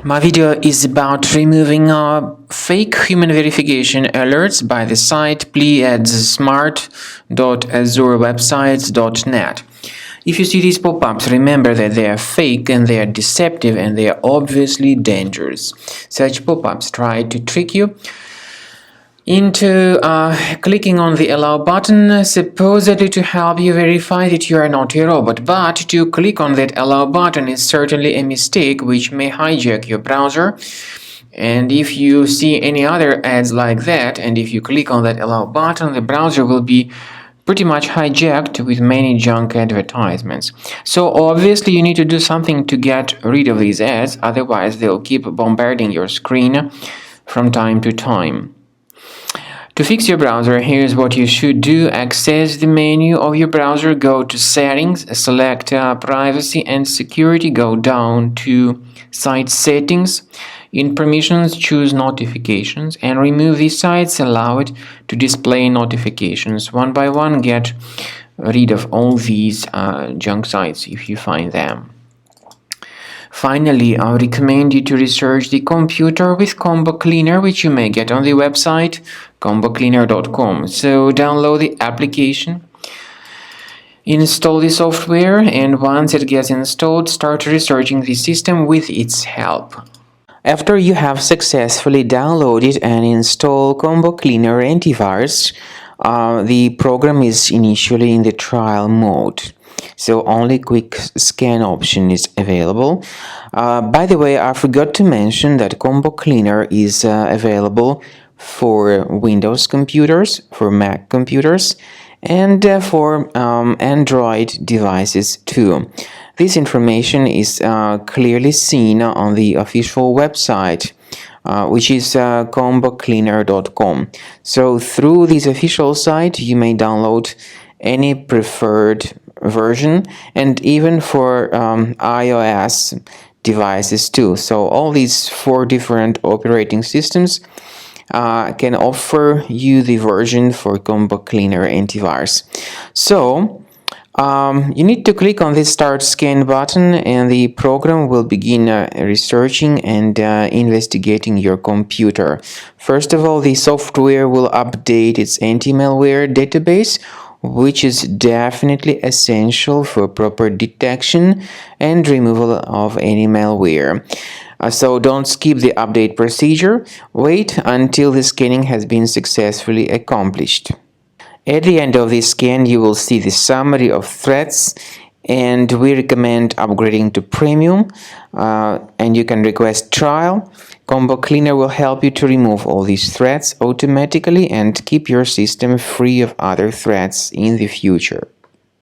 My video is about removing fake human verification alerts by the site pleadsmart.azurewebsites.net. If you see these pop-ups, remember that they are fake and they are deceptive and they are obviously dangerous. Such pop-ups try to trick you into clicking on the allow button, supposedly to help you verify that you are not a robot. But to click on that allow button is certainly a mistake which may hijack your browser. And if you see any other ads like that, and if you click on that allow button, the browser will be pretty much hijacked with many junk advertisements. So obviously you need to do something to get rid of these ads, otherwise they'll keep bombarding your screen from time to time. To fix your browser, here's what you should do. Access the menu of your browser, go to Settings, select Privacy and Security, go down to Site Settings. In Permissions, choose Notifications and remove these sites, allow it to display notifications. One by one, get rid of all these junk sites if you find them. Finally, I would recommend you to research the computer with Combo Cleaner, which you may get on the website combocleaner.com. So download the application, install the software, and once it gets installed, start researching the system with its help. After you have successfully downloaded and installed Combo Cleaner Antivirus, the program is initially in the trial mode. So only quick scan option is available. By the way, I forgot to mention that Combo Cleaner is available for Windows computers, for Mac computers, and for Android devices too. This information is clearly seen on the official website, which is combocleaner.com. So through this official site, you may download any preferred version, and even for iOS devices too. So all these 4 different operating systems can offer you the version for Combo Cleaner Antivirus. So you need to click on this Start Scan button and the program will begin researching and investigating your computer. First of all, the software will update its anti-malware database, which is definitely essential for proper detection and removal of any malware. So don't skip the update procedure. Wait until the scanning has been successfully accomplished. At the end of the scan, you will see the summary of threats, and we recommend upgrading to Premium, and you can request trial. Combo Cleaner will help you to remove all these threats automatically and keep your system free of other threats in the future.